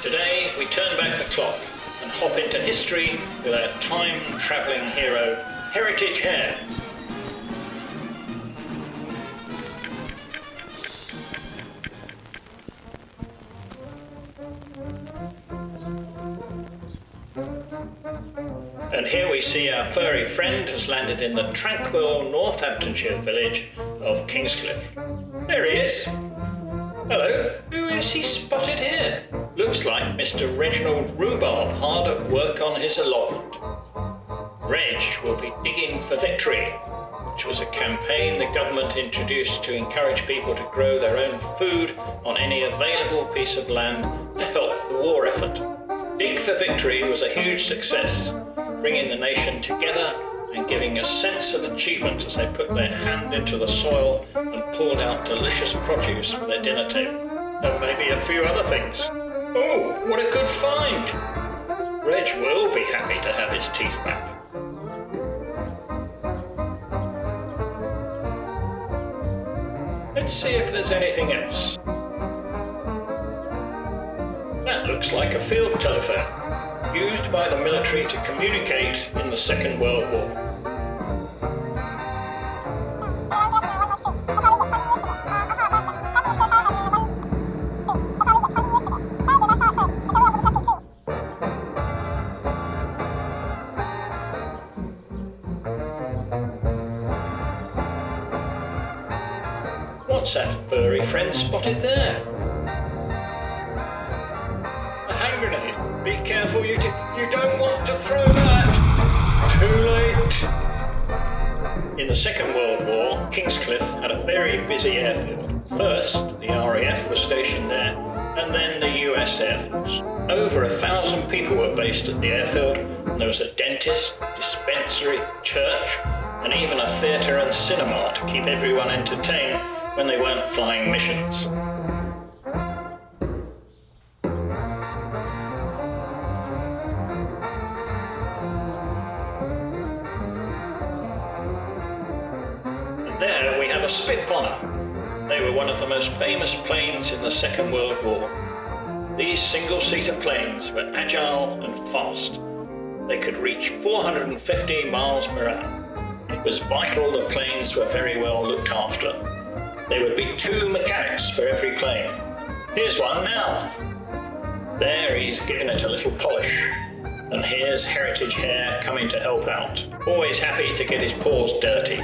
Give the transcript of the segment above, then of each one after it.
Today we turn back the clock and hop into history with our time-travelling hero, Hare. And here we see our furry friend has landed in the tranquil Northamptonshire village of Kingscliff. There he is. Hello, who is he spotted here? Looks like Mr. Reginald Rhubarb hard at work on his allotment. Reg will be digging for victory, which was a campaign the government introduced to encourage people to grow their own food on any available piece of land to help the war effort. Dig for Victory was a huge success, bringing the nation together and giving a sense of achievement as they put their hand into the soil and pulled out delicious produce for their dinner table. And maybe a few other things. Oh, what a good find! Reg will be happy to have his teeth back. Let's see if there's anything else. That looks like a field telephone, used by the military to communicate in the Second World War. What's that furry friend spotted there? A hand grenade. Be careful, you don't want to throw that. Too late. In the Second World War, Kingscliff had a very busy airfield. First, the RAF was stationed there, and then the US Air Force. Over 1,000 people were based at the airfield, and there was a dentist, dispensary, church, and even a theatre and cinema to keep everyone entertained when they weren't flying missions. And there we have a Spitfire. They were one of the most famous planes in the Second World War. These single-seater planes were agile and fast. They could reach 415 miles per hour. It was vital the planes were very well looked after. There would be 2 mechanics for every plane. Here's one now. There he's giving it a little polish. And here's Hare coming to help out. Always happy to get his paws dirty.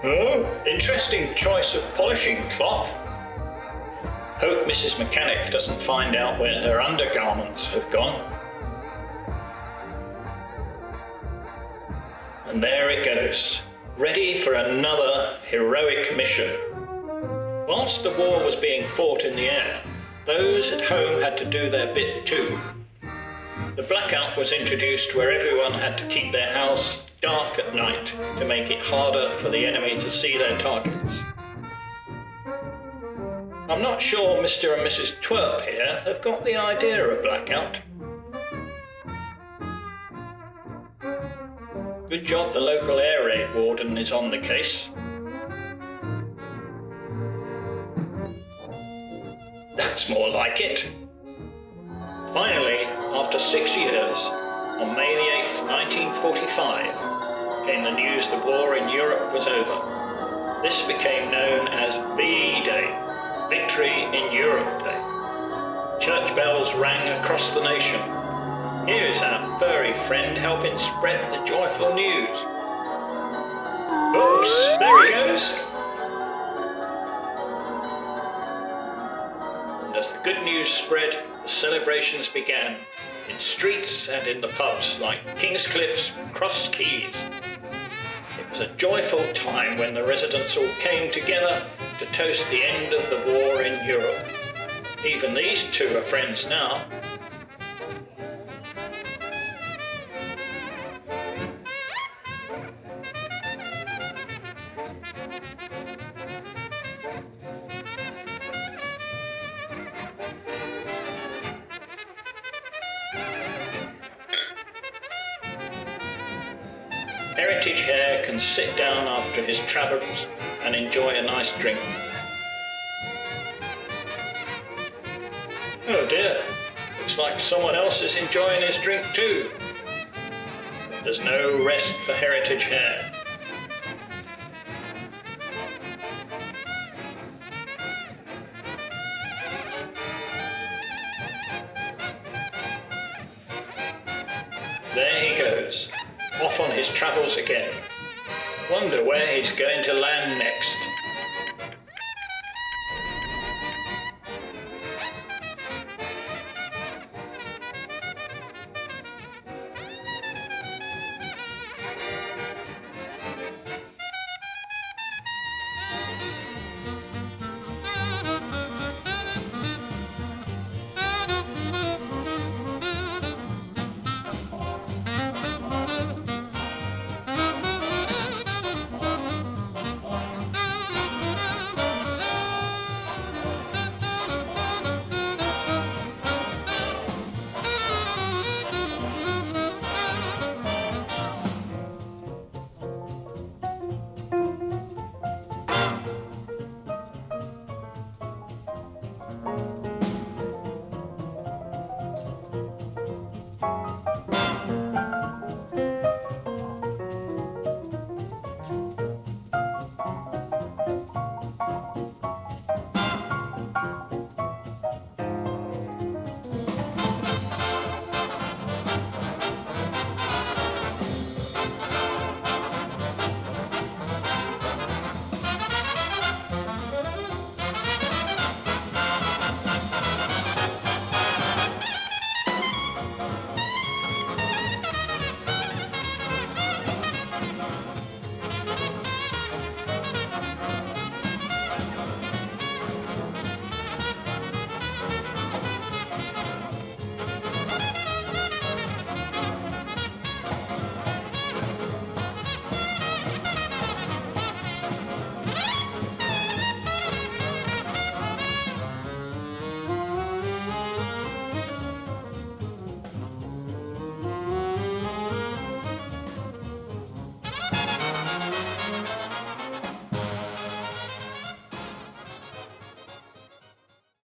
Oh, interesting choice of polishing cloth. Hope Mrs. Mechanic doesn't find out where her undergarments have gone. And there it goes, ready for another heroic mission. Whilst the war was being fought in the air, those at home had to do their bit too. The blackout was introduced where everyone had to keep their house dark at night to make it harder for the enemy to see their targets. I'm not sure Mr. and Mrs. Twerp here have got the idea of blackout. Good job the local air raid warden is on the case. That's more like it. Finally, after 6 years, on May the 8th, 1945, came the news the war in Europe was over. This became known as VE Day. Victory in Europe Day. Church bells rang across the nation. Here is our furry friend helping spread the joyful news. Oops, there he goes. And as the good news spread, the celebrations began in streets and in the pubs like Kingscliff's Cross Keys. It was a joyful time when the residents all came together to toast the end of the war in Europe. Even these 2 are friends now. Heritage Hare can sit down after his travels and enjoy a nice drink. Oh dear, looks like someone else is enjoying his drink too. There's no rest for Heritage Hare. There he goes, off on his travels again. Wonder where he's going to land next.